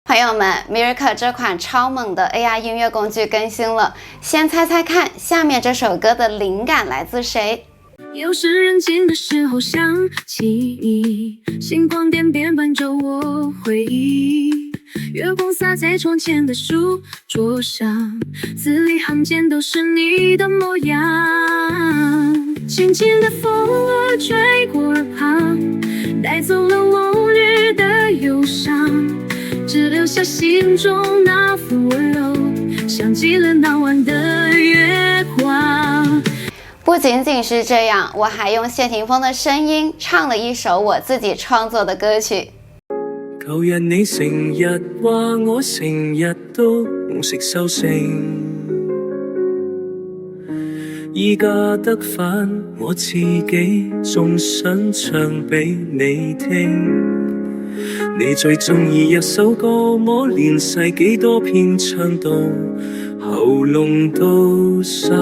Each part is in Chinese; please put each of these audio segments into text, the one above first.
朋友们 ，Miracle 这款超猛的 AI 音乐工具更新了，先猜猜看，下面这首歌的灵感来自谁？有时人静的时候想起你，星光点点伴着我回忆，月光洒在床前的书桌上，字里行间都是你的模样。轻轻的风儿吹过耳旁，带走了往日的忧伤，只留下心中那份温柔，像极了那晚的月光。不仅仅是这样，我还用谢霆锋的声音唱了一首我自己創作的歌曲。舊日你成日話我成日都唔識收聲，依家得返我自己仲想唱俾你聽。你最鍾意一首歌，我連細幾多篇唱到喉嚨都沙，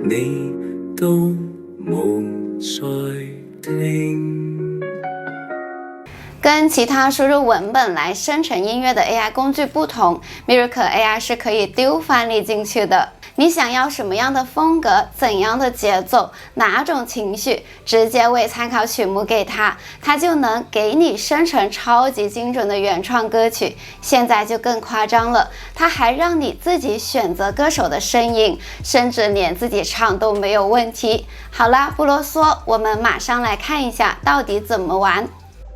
你都冇再聽。跟其他输入文本来生成音乐的 AI 工具不同， Miracle AI 是可以丢范例进去的。你想要什么样的风格，怎样的节奏，哪种情绪，直接喂参考曲目给它，它就能给你生成超级精准的原创歌曲。现在就更夸张了，它还让你自己选择歌手的声音，甚至连自己唱都没有问题。好啦，不啰嗦，我们马上来看一下到底怎么玩。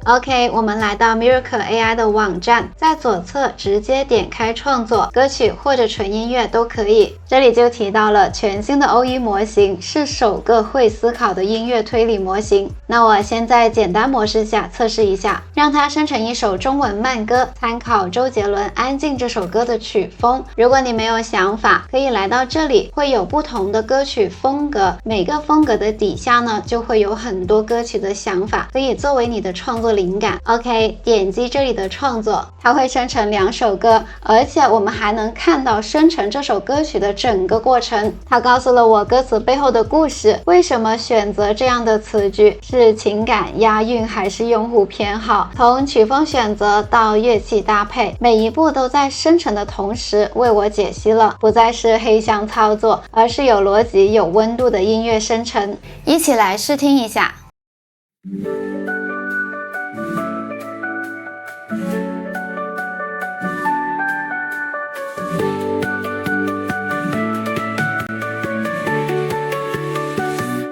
OK， 我们来到 Miracle AI 的网站，在左侧直接点开创作，歌曲或者纯音乐都可以。这里就提到了全新的 O1 模型是首个会思考的音乐推理模型。那我先在简单模式下测试一下，让它生成一首中文慢歌，参考周杰伦《安静》这首歌的曲风。如果你没有想法，可以来到这里，会有不同的歌曲风格，每个风格的底下呢，就会有很多歌曲的想法，可以作为你的创作灵感。 OK， 点击这里的创作，它会生成2首歌，而且我们还能看到生成这首歌曲的整个过程。它告诉了我歌词背后的故事，为什么选择这样的词句，是情感押韵还是用户偏好，从曲风选择到乐器搭配，每一步都在生成的同时为我解析了，不再是黑箱操作，而是有逻辑有温度的音乐生成。一起来试听一下。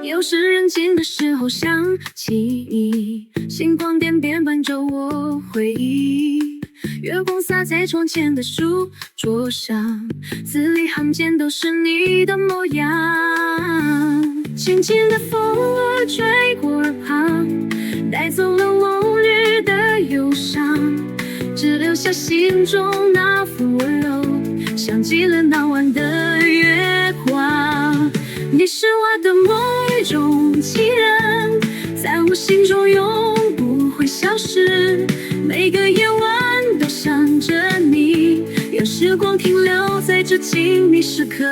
有时人静的时候想起你，星光点点伴着我回忆，月光洒在床前的书桌上，字里行间都是你的模样。轻轻的风儿吹过耳旁，带走了往日的忧伤，只留下心中那份温柔，像极了那晚的月光。你是我的某一种情人，在我心中永不会消失，每个夜晚都想着你，让时光停留在这亲密时刻。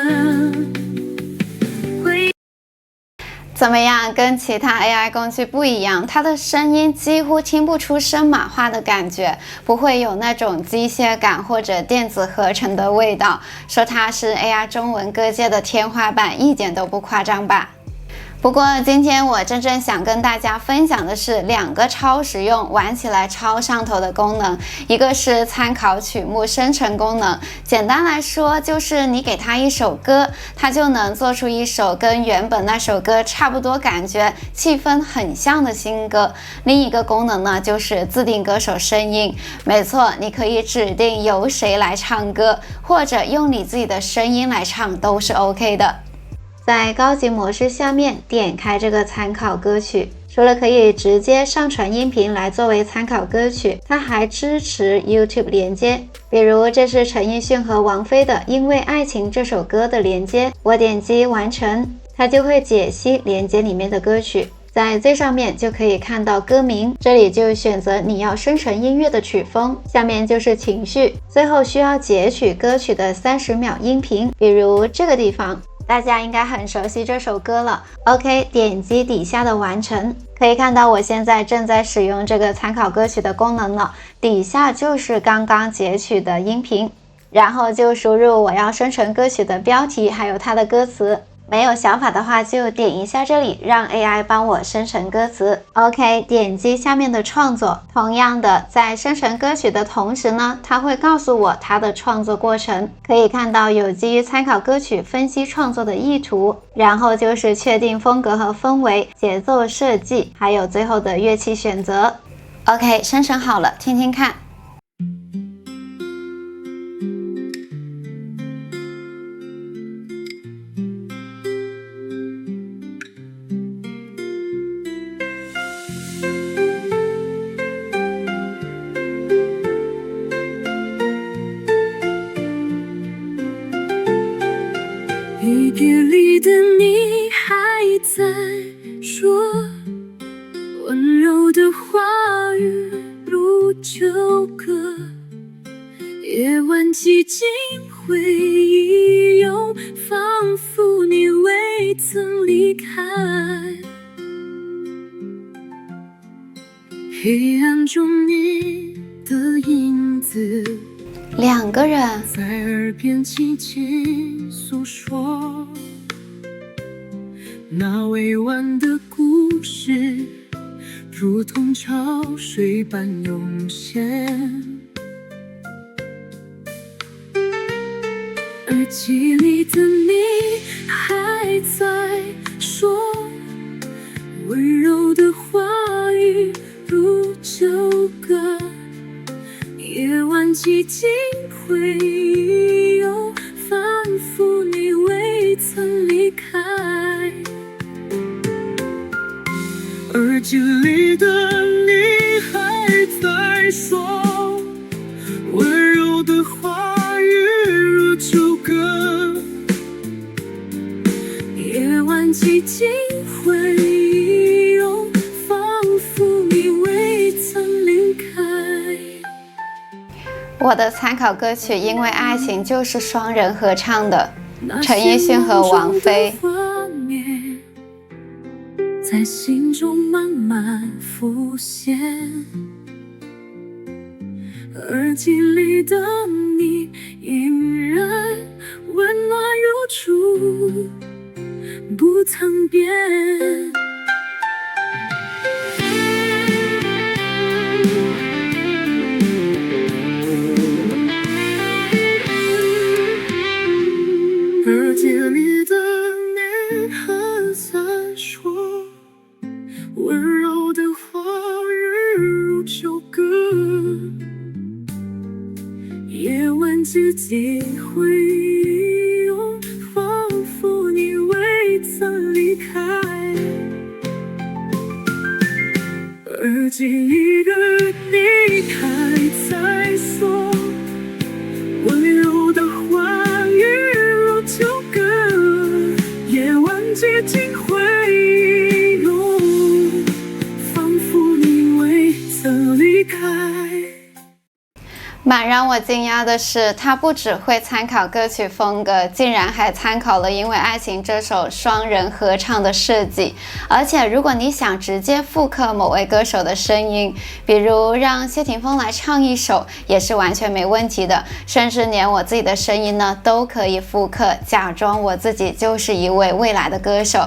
怎么样？跟其他 AI 工具不一样，它的声音几乎听不出声码化的感觉，不会有那种机械感或者电子合成的味道。说它是 AI 中文歌界的天花板，一点都不夸张吧？不过今天我真正想跟大家分享的是2个超实用、玩起来超上头的功能。一个是参考曲目生成功能，简单来说就是你给它一首歌，它就能做出一首跟原本那首歌差不多感觉、气氛很像的新歌。另一个功能呢，就是自定歌手声音。没错，你可以指定由谁来唱歌，或者用你自己的声音来唱都是 OK 的。在高级模式下面点开这个参考歌曲，除了可以直接上传音频来作为参考歌曲，它还支持 YouTube 连接。比如这是陈奕迅和王菲的《因为爱情》这首歌的连接，我点击完成，它就会解析连接里面的歌曲。在最上面就可以看到歌名，这里就选择你要生成音乐的曲风，下面就是情绪，最后需要截取歌曲的30秒音频，比如这个地方大家应该很熟悉这首歌了。OK， 点击底下的完成，可以看到我现在正在使用这个参考歌曲的功能了，底下就是刚刚截取的音频，然后就输入我要生成歌曲的标题还有它的歌词。没有想法的话就点一下这里，让 AI 帮我生成歌词。OK， 点击下面的创作。同样的，在生成歌曲的同时呢，它会告诉我它的创作过程。可以看到有基于参考歌曲分析创作的意图，然后就是确定风格和氛围、节奏设计，还有最后的乐器选择。OK， 生成好了，听听看。雨夜里的你还在说，温柔的话语如旧歌，夜晚寂静回忆又仿佛你未曾离开，黑暗中你的影子两个人在耳边轻轻诉说，那委婉的故事如同潮水般涌现，耳机里的你还在说，温柔的话语如旧歌，夜晚寂静回忆又反复你未曾离开，耳机里的你还在说，温柔的话语如旧歌，夜晚寂静回忆又仿佛你未曾离开。我的参考歌曲《因为爱情》就是双人合唱的，陈奕迅和王菲。在心中慢慢浮现，耳机里的你依然温暖如初，不曾变。耳机里的你还在说，温柔的话语如旧歌，夜晚寂静回忆又仿佛你未曾离开，耳机里的你还在说，温柔的话语如旧歌，夜晚寂静回忆又仿佛你未曾离开。蛮让我惊讶的是，他不只会参考歌曲风格，竟然还参考了《因为爱情》这首双人合唱的设计。而且如果你想直接复刻某位歌手的声音，比如让谢霆锋来唱一首，也是完全没问题的。甚至连我自己的声音呢，都可以复刻，假装我自己就是一位未来的歌手。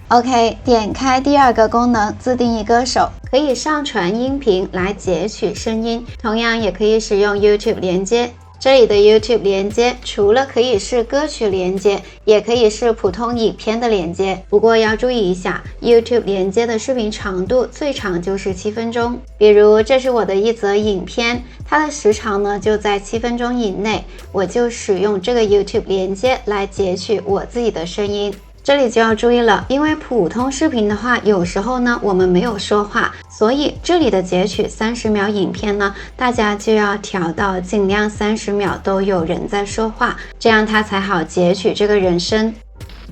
OK， 点开第二个功能，自定义歌手，可以上传音频来截取声音，同样也可以使用 YouTube 连接。这里的 YouTube 连接除了可以是歌曲连接，也可以是普通影片的连接。不过要注意一下， YouTube 连接的视频长度最长就是7分钟。比如这是我的一则影片，它的时长呢就在7分钟以内，我就使用这个 YouTube 连接来截取我自己的声音。这里就要注意了，因为普通视频的话，有时候呢我们没有说话，所以这里的截取30秒影片呢，大家就要调到尽量30秒都有人在说话，这样它才好截取这个人声。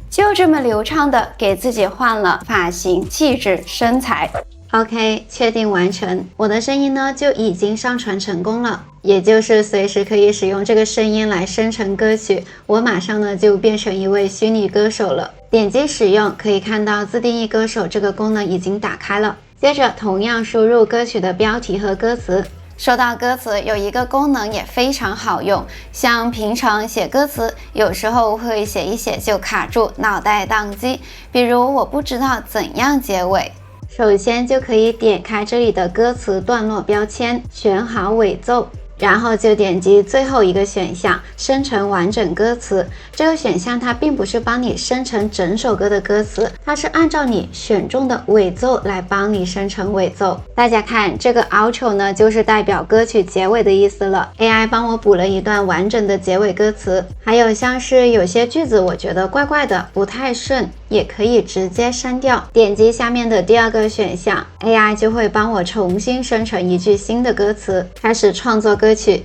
就这么流畅的给自己换了发型、气质、身材。OK， 确定完成。我的声音呢就已经上传成功了，也就是随时可以使用这个声音来生成歌曲，我马上呢就变成一位虚拟歌手了。点击使用，可以看到自定义歌手这个功能已经打开了。接着同样输入歌曲的标题和歌词。说到歌词，有一个功能也非常好用，像平常写歌词，有时候会写一写就卡住，脑袋宕机，比如我不知道怎样结尾。首先就可以点开这里的歌词段落标签，选好尾奏，然后就点击最后一个选项生成完整歌词。这个选项它并不是帮你生成整首歌的歌词，它是按照你选中的尾奏来帮你生成尾奏。大家看这个 outro 呢，就是代表歌曲结尾的意思了。 AI 帮我补了一段完整的结尾歌词。还有像是有些句子我觉得怪怪的，不太顺，也可以直接删掉。点击下面的第二个选项， AI 就会帮我重新生成一句新的歌词，开始创作歌曲。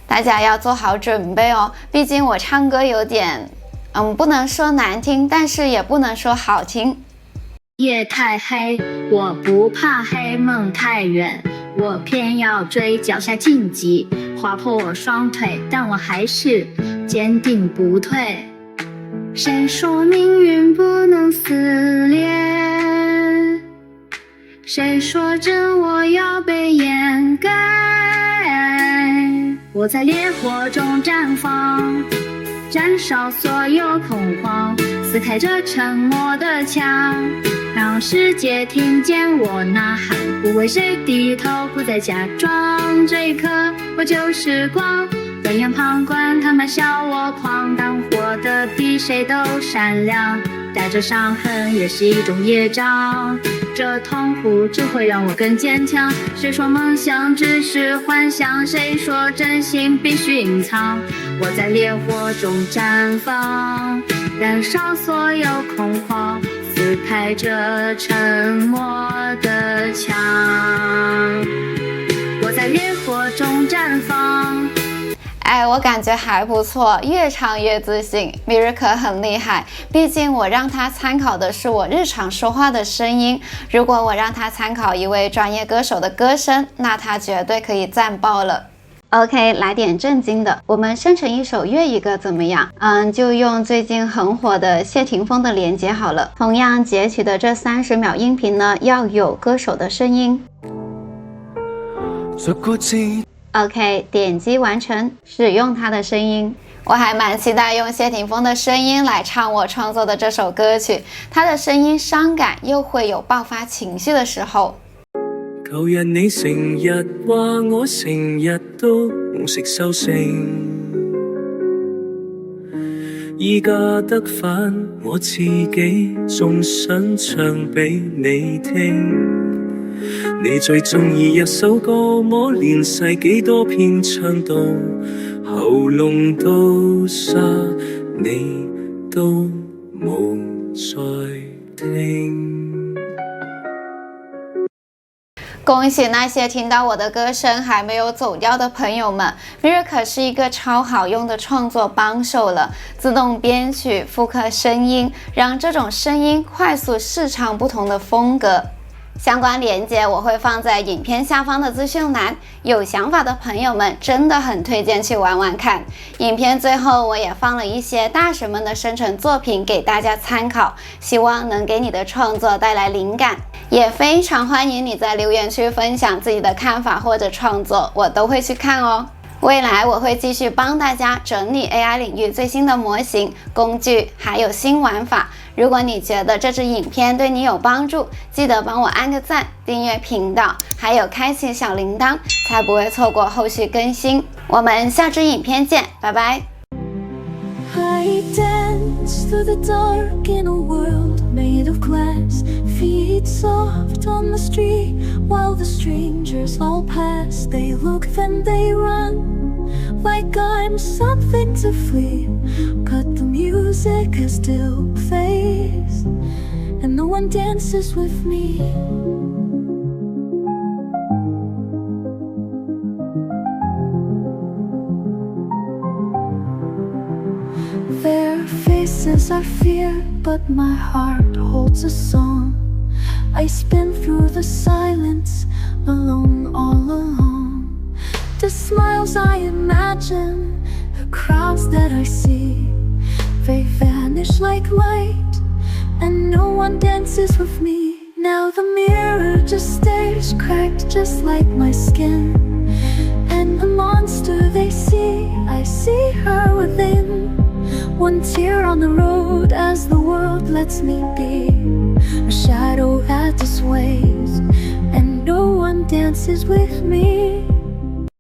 大家要做好准备哦，毕竟我唱歌有点不能说难听，但是也不能说好听。夜太黑，我不怕黑，梦太远，我偏要追，脚下荆棘划破我双腿，但我还是坚定不退。谁说命运不能撕裂？谁说真我要被掩盖？我在烈火中绽放，燃烧所有恐慌，撕开这沉默的墙，让世界听见我呐喊，不为谁低头，不再假装，这一刻我就是光，冷眼旁观他们笑我狂，但活得比谁都闪亮，带着伤痕也是一种业障，这痛苦只会让我更坚强。谁说梦想只是幻想？谁说真心必须隐藏？我在烈火中绽放，燃烧所有恐慌，撕开这沉默的墙。我在烈火中绽放。我感觉还不错，越唱越自信。Miracle 很厉害，毕竟我让他参考的是我日常说话的声音，如果我让他参考一位专业歌手的歌声，那他绝对可以赞爆了。OK， 来点正经的，我们生成一首粤语歌怎么样？就用最近很火的谢霆锋的连接好了。同样截取的这30秒音频呢，要有歌手的声音。OK， 点击完成，使用他的声音。我还蛮期待用谢霆锋的声音来唱我创作的这首歌曲，他的声音伤感又会有爆发情绪的时候。舊日你成日話我成日都唔識收聲，依家得返我自己，仲想唱俾你聽。你最中意一首歌，我連細幾多遍唱到喉嚨都沙，你都冇再聽。恭喜那些听到我的歌声还没有走掉的朋友们， Miracle 是一个超好用的创作帮手了，自动编曲、复刻声音，让这种声音快速试唱不同的风格。相关链接我会放在影片下方的资讯栏，有想法的朋友们真的很推荐去玩玩看。影片最后我也放了一些大神们的生成作品给大家参考，希望能给你的创作带来灵感。也非常欢迎你在留言区分享自己的看法或者创作，我都会去看哦。未来我会继续帮大家整理 AI 领域最新的模型、工具，还有新玩法。如果你觉得这支影片对你有帮助，记得帮我按个赞、订阅频道，还有开启小铃铛，才不会错过后续更新。我们下支影片见，拜拜。I dance through the dark in a world made of glass, feet soft on the street while the strangers all pass. They look then they run like I'm something to flee, but the music still plays and no one dances with me. Their faces are fear, but my heart holds a song. I spin through the silence, alone, all alone. The smiles I imagine, the crowds that I see, they vanish like light, and no one dances with me. Now the mirror just stares, cracked just like my skin, and the monster they see, I see her within. One tear on the road as the world lets me be, a shadow that sways, and no one dances with me.